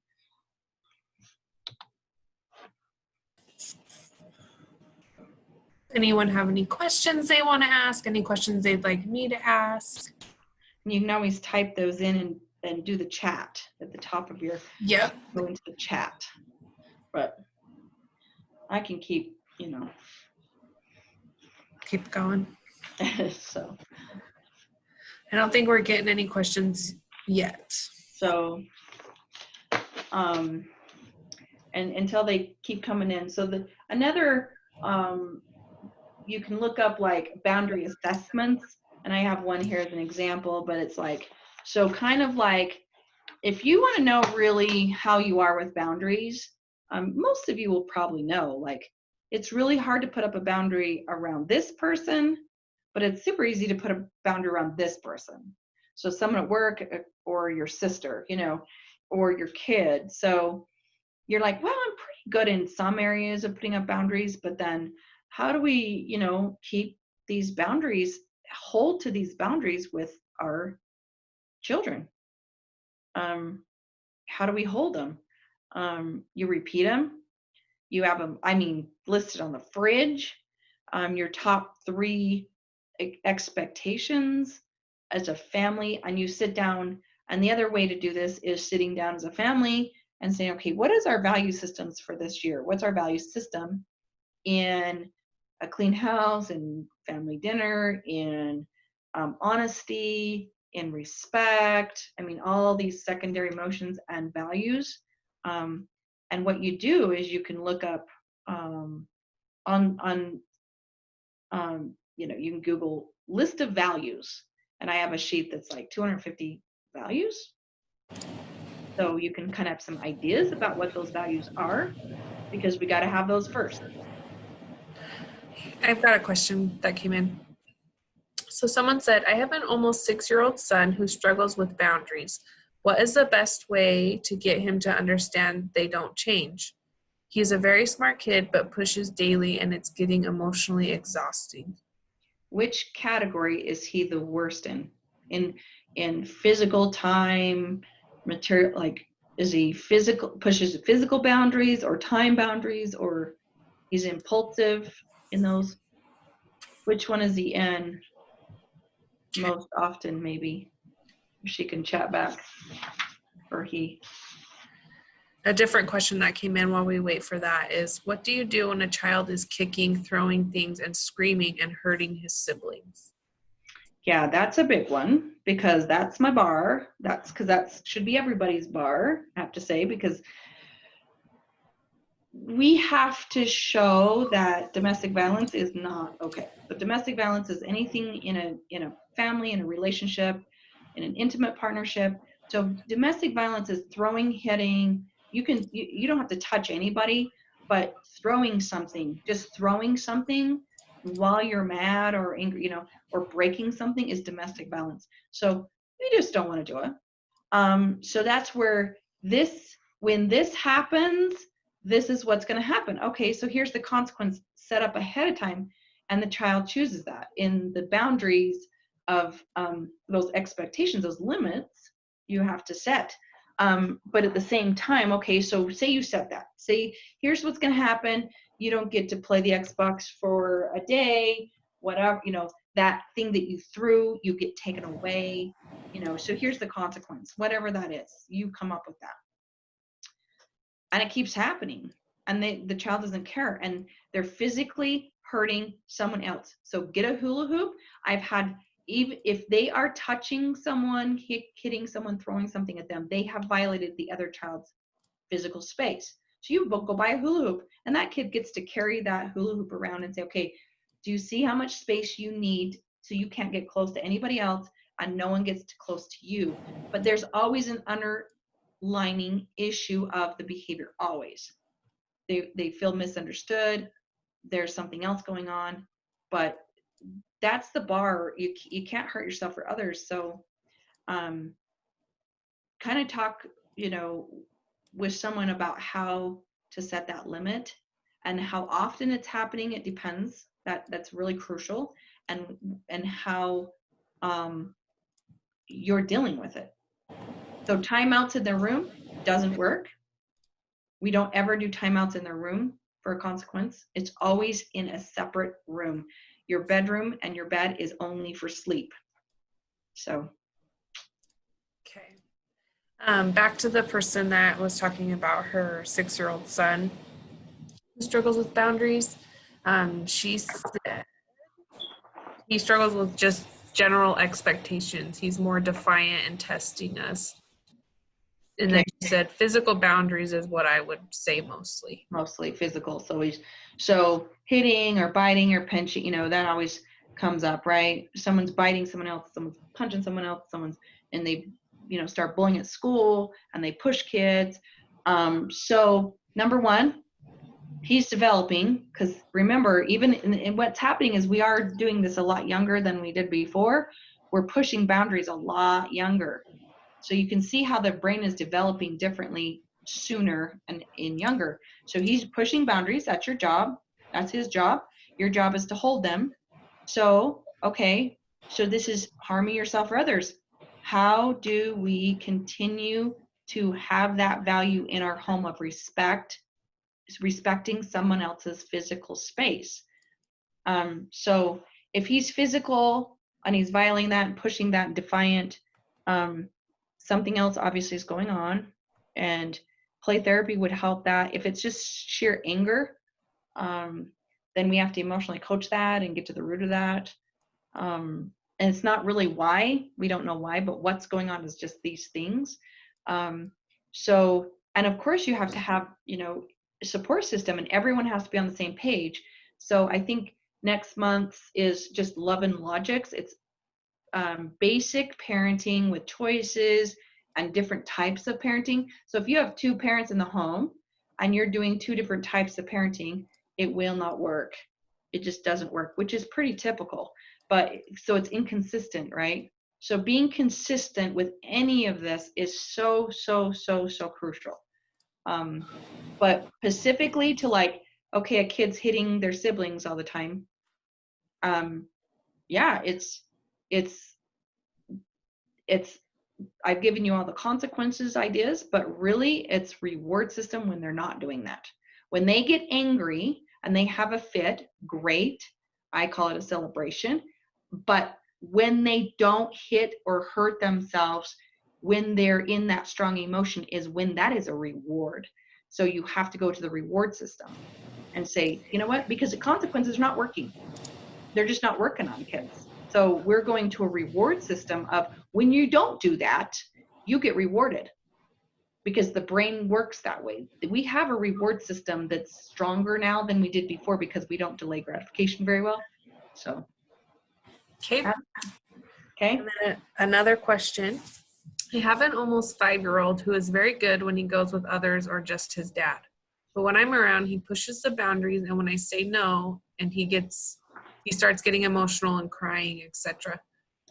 Anyone have any questions they want to ask? Any questions they'd like me to ask? You can always type those in and do the chat at the top of your, go into the chat. But I can keep, keep going. So I don't think we're getting any questions yet. So and until they keep coming in. So another you can look up like boundary assessments, and I have one here as an example, but it's like, so kind of like, if you want to know really how you are with boundaries, most of you will probably know, like, it's really hard to put up a boundary around this person, but it's super easy to put a boundary around this person. So someone at work, or your sister, or your kid. So you're like, well, I'm pretty good in some areas of putting up boundaries, but then how do we, keep these boundaries, hold to these boundaries with our children? How do we hold them? You repeat them. You have them, listed on the fridge. Your top 3 expectations as a family, and you sit down. And the other way to do this is sitting down as a family and saying, okay, what is our value systems for this year? What's our value system in a clean house, in family dinner, in honesty, in respect? All these secondary emotions and values. And what you do is you can look up you can Google list of values, and I have a sheet that's like 250 values. So you can kind of have some ideas about what those values are, because we got to have those first. I've got a question that came in. So someone said, I have an almost 6-year-old son who struggles with boundaries. What is the best way to get him to understand they don't change? He's a very smart kid, but pushes daily, and it's getting emotionally exhausting. Which category is he the worst in? In physical time, material, like, is he pushes physical boundaries or time boundaries, or he's impulsive in those? Which one is he in most often? Maybe she can chat back, or he. A different question that came in while we wait for that is, what do you do when a child is kicking, throwing things, and screaming and hurting his siblings? Yeah, that's a big one, because that's my bar. Because that should be everybody's bar, I have to say, because we have to show that domestic violence is not okay. But domestic violence is anything in a family, in a relationship, in an intimate partnership. So domestic violence is throwing, hitting. You don't have to touch anybody, but throwing something, just throwing something while you're mad or angry, or breaking something, is domestic violence. So we just don't want to do it. So that's where this when this happens, this is what's going to happen. Okay, so here's the consequence set up ahead of time, and the child chooses that in the boundaries of those expectations, those limits you have to set. But at the same time, okay, so say you set that. Say, here's what's going to happen. You don't get to play the Xbox for a day, whatever, that thing that you threw, you get taken away, so here's the consequence, whatever that is, you come up with that. And it keeps happening, and the child doesn't care, and they're physically hurting someone else. So get a hula hoop. I've had, even if they are touching someone, hitting someone, throwing something at them, they have violated the other child's physical space. So you go buy a hula hoop, and that kid gets to carry that hula hoop around and say, okay, do you see how much space you need so you can't get close to anybody else and no one gets too close to you? But there's always an underlining issue of the behavior, always. They feel misunderstood. There's something else going on, but that's the bar. You can't hurt yourself or others. So kind of talk, with someone about how to set that limit and how often it's happening. It depends. That's really crucial, and how you're dealing with it. So timeouts in their room doesn't work. We don't ever do timeouts in their room for a consequence. It's always in a separate room. Your bedroom and your bed is only for sleep. So. Okay. Back to the person that was talking about her 6-year-old son who struggles with boundaries. She said he struggles with just general expectations. He's more defiant and testing us. And then she said physical boundaries is what I would say mostly. Mostly physical. So hitting or biting or pinching, that always comes up, right? Someone's biting someone else, someone's punching someone else, and they, start bullying at school and they push kids. So number one, he's developing, because remember, even in what's happening is we are doing this a lot younger than we did before. We're pushing boundaries a lot younger. So you can see how the brain is developing differently sooner and in younger. So he's pushing boundaries. That's your job. That's his job. Your job is to hold them. So, okay, so this is harming yourself or others. How do we continue to have that value in our home of respecting someone else's physical space? So if he's physical and he's violating that and pushing that and defiant, something else obviously is going on, and play therapy would help that. If it's just sheer anger, then we have to emotionally coach that and get to the root of that. And it's not really why, we don't know why, but what's going on is just these things. So, and of course you have to have, a support system, and everyone has to be on the same page. So I think next month is just love and logics. It's basic parenting with choices and different types of parenting. So if you have 2 parents in the home and you're doing 2 different types of parenting, it will not work. It just doesn't work, which is pretty typical. But so it's inconsistent, right? So being consistent with any of this is so crucial. But specifically to okay, a kid's hitting their siblings all the time. Yeah, it's I've given you all the consequences ideas, but really it's reward system when they're not doing that. When they get angry and they have a fit, great. I call it a celebration. But when they don't hit or hurt themselves, when they're in that strong emotion, is when that is a reward. So you have to go to the reward system and say, you know what? Because the consequences are not working. They're just not working on kids. So we're going to a reward system of when you don't do that, you get rewarded, because the brain works that way. We have a reward system that's stronger now than we did before because we don't delay gratification very well. So. Okay. Okay. And then another question. I have an almost 5-year-old who is very good when he goes with others or just his dad. But when I'm around, he pushes the boundaries, and when I say no, and he starts getting emotional and crying, etc.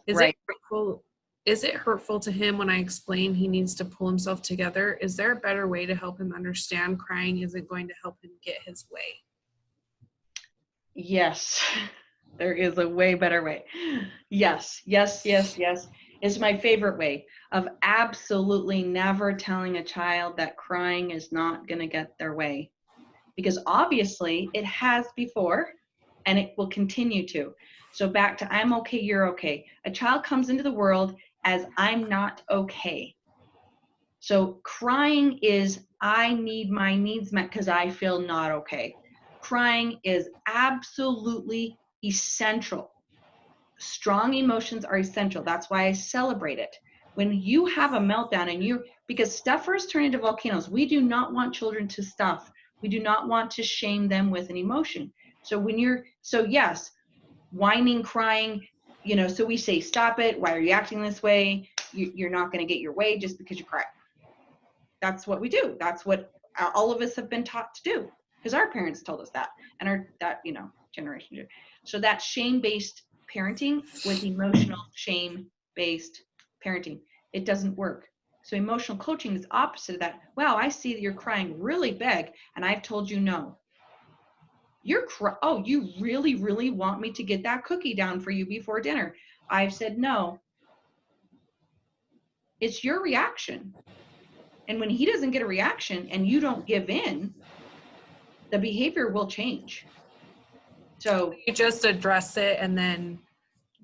Is Right. it helpful Is it hurtful to him when I explain he needs to pull himself together? Is there a better way to help him understand crying isn't going to help him get his way? Yes, there is a way better way. Yes, yes, yes, yes. It's my favorite way of absolutely never telling a child that crying is not going to get their way. Because obviously it has before and it will continue to. So back to I'm okay, you're okay. A child comes into the world as I'm not okay. So crying is I need my needs met because I feel not okay. Crying is absolutely essential. Strong emotions are essential. That's why I celebrate it. When you have a meltdown because stuffers turn into volcanoes, we do not want children to stuff. We do not want to shame them with an emotion. So yes, whining, crying, so we say, stop it. Why are you acting this way? You're not going to get your way just because you cry. That's what we do. That's what all of us have been taught to do because our parents told us that and generation. So that's shame-based parenting with emotional shame-based parenting. It doesn't work. So emotional coaching is opposite of that. Wow, I see that you're crying really big and I've told you no. Oh, you really, really want me to get that cookie down for you before dinner. I've said no. It's your reaction. And when he doesn't get a reaction and you don't give in, the behavior will change. So you just address it and then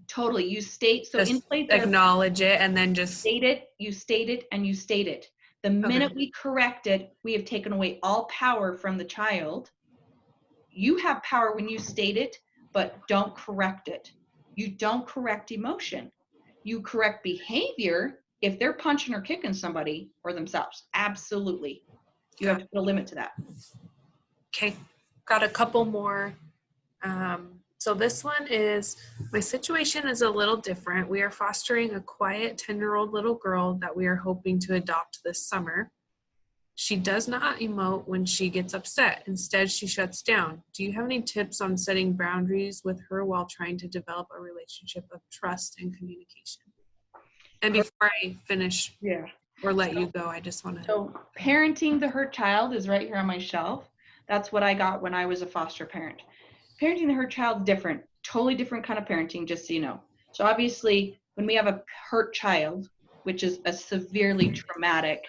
totally you state, so in place acknowledge it and then just state it, you state it, and you state it. The minute we correct it, we have taken away all power from the child. You have power when you state it, but don't correct it. You don't correct emotion. You correct behavior if they're punching or kicking somebody or themselves. Absolutely. You have to put a limit to that. Okay. Got a couple more. So this one is, my situation is a little different. We are fostering a quiet 10-year-old little girl that we are hoping to adopt this summer. She does not emote when she gets upset. Instead, she shuts down. Do you have any tips on setting boundaries with her while trying to develop a relationship of trust and communication? And before I finish or let you go, I just want to... So parenting the hurt child is right here on my shelf. That's what I got when I was a foster parent. Parenting the hurt child is different, totally different kind of parenting, just so you know. So obviously, when we have a hurt child, which is a severely traumatic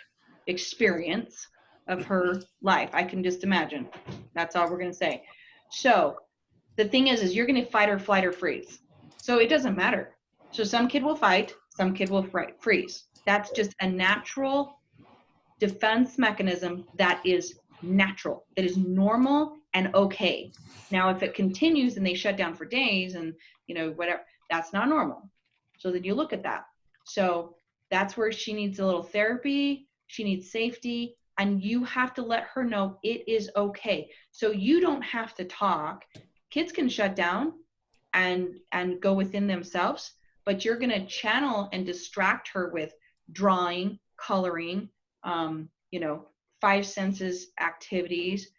experience of her life, I can just imagine. That's all we're going to say. So the thing is you're going to fight or flight or freeze. So it doesn't matter. So some kid will fight, some kid will freeze. That's just a natural defense mechanism that is natural, that is normal and okay. Now, if it continues and they shut down for days and, whatever, that's not normal. So then you look at that. So that's where she needs a little therapy. She needs safety. And you have to let her know it is okay. So you don't have to talk. Kids can shut down and go within themselves, but you're going to channel and distract her with drawing, coloring, five senses activities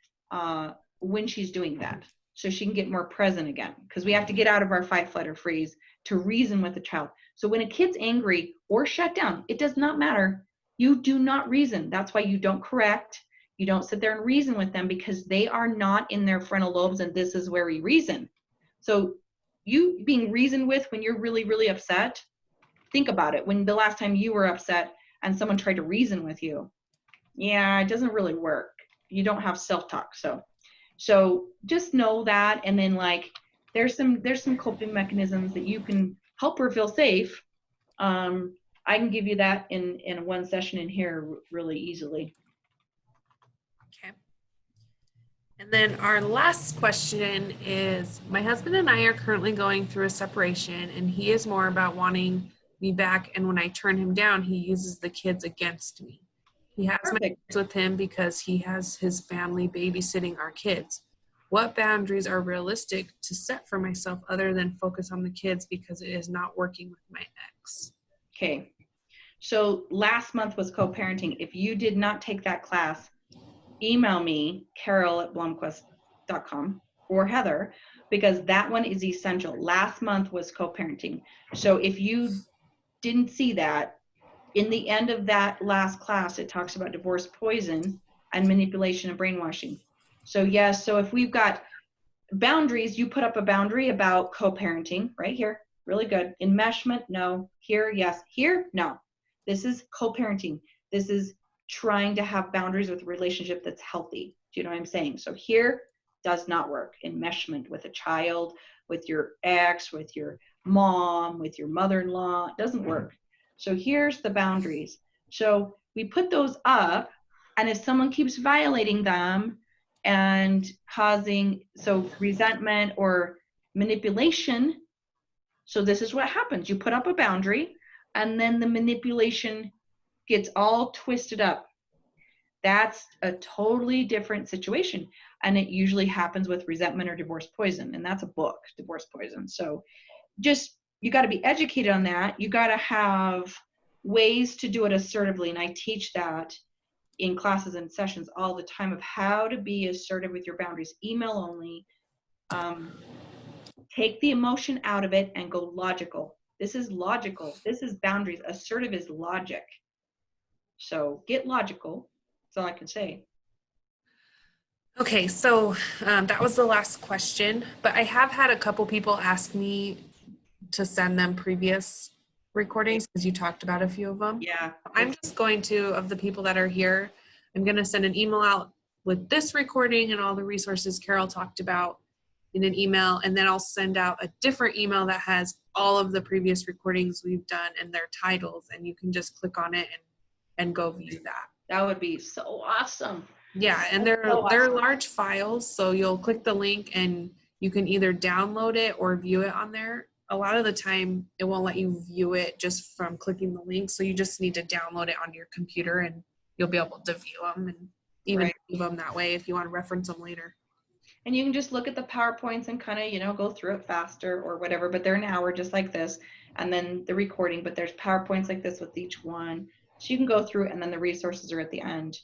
when she's doing that. So she can get more present again, because we have to get out of our fight, flight, or freeze to reason with the child. So when a kid's angry or shut down, it does not matter. You do not reason. That's why you don't correct. You don't sit there and reason with them, because they are not in their frontal lobes, and this is where we reason. So you being reasoned with when you're really, really upset, think about it. When the last time you were upset and someone tried to reason with you, it doesn't really work. You don't have self-talk. So just know that, and then there's some coping mechanisms that you can help her feel safe. I can give you that in one session in here really easily. Okay. And then our last question is, my husband and I are currently going through a separation, and he is more about wanting me back, and when I turn him down, he uses the kids against me. He has my kids with him because he has his family babysitting our kids. What boundaries are realistic to set for myself other than focus on the kids, because it is not working with my ex? Okay. So last month was co-parenting. If you did not take that class, email me, carol@blomquist.com, or Heather, because that one is essential. Last month was co-parenting. So if you didn't see that, in the end of that last class, it talks about divorce poison and manipulation and brainwashing. So yes, so if we've got boundaries, you put up a boundary about co-parenting right here. Really good. Enmeshment, no. Here, yes. Here, no. This is co-parenting. This is trying to have boundaries with a relationship that's healthy. Do you know what I'm saying? So here does not work. Enmeshment with a child, with your ex, with your mom, with your mother-in-law, it doesn't work. So here's the boundaries. So we put those up, and if someone keeps violating them and causing resentment or manipulation, so this is what happens. You put up a boundary, and then the manipulation gets all twisted up. That's a totally different situation. And it usually happens with resentment or divorce poison. And that's a book, Divorce Poison. So just, you got to be educated on that. You got to have ways to do it assertively. And I teach that in classes and sessions all the time, of how to be assertive with your boundaries. Email only. Take the emotion out of it and go logical. This is logical. This is boundaries. Assertive is logic. So get logical. That's all I can say. Okay, so that was the last question, but I have had a couple people ask me to send them previous recordings because you talked about a few of them. Yeah. I'm just going to, of the people that are here, I'm going to send an email out with this recording and all the resources Carol talked about in an email, and then I'll send out a different email that has all of the previous recordings we've done and their titles, and you can just click on it and go view that. That would be so awesome. Yeah, and they're large files, so you'll click the link and you can either download it or view it on there. A lot of the time, it won't let you view it just from clicking the link, so you just need to download it onto your computer and you'll be able to view them and even view them that way if you want to reference them later. And you can just look at the PowerPoints and kind of, go through it faster or whatever, but they're an hour just like this. And then the recording, but there's PowerPoints like this with each one. So you can go through it, and then the resources are at the end.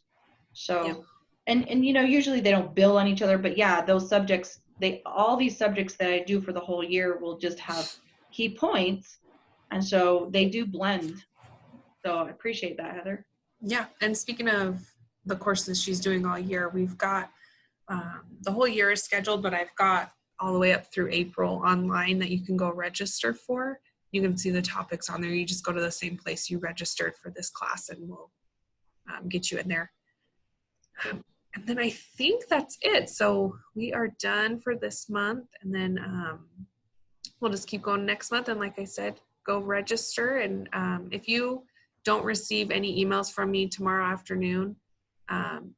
So, Yep. and usually they don't bill on each other, but yeah, those subjects, all these subjects that I do for the whole year will just have key points. And so they do blend. So I appreciate that, Heather. Yeah, and speaking of the courses she's doing all year, we've got the whole year is scheduled, but I've got all the way up through April online that you can go register for. You can see the topics on there. You just go to the same place you registered for this class, and we'll get you in there. And then I think that's it. So we are done for this month, and then we'll just keep going next month. And like I said, go register. And if you don't receive any emails from me tomorrow afternoon,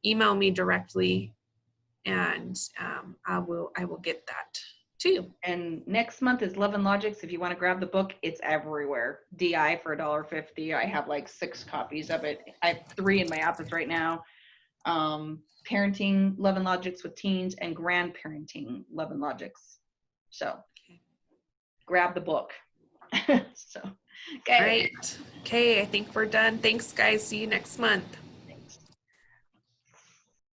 email me directly, and I will get that to you. And next month is Love and Logics. If you want to grab the book, it's everywhere. DI for $1.50. I have like 6 copies of it. I have 3 in my office right now. Parenting Love and Logics with teens, and grandparenting Love and Logics. So grab the book. So, okay. All right. Okay, I think we're done. Thanks, guys. See you next month.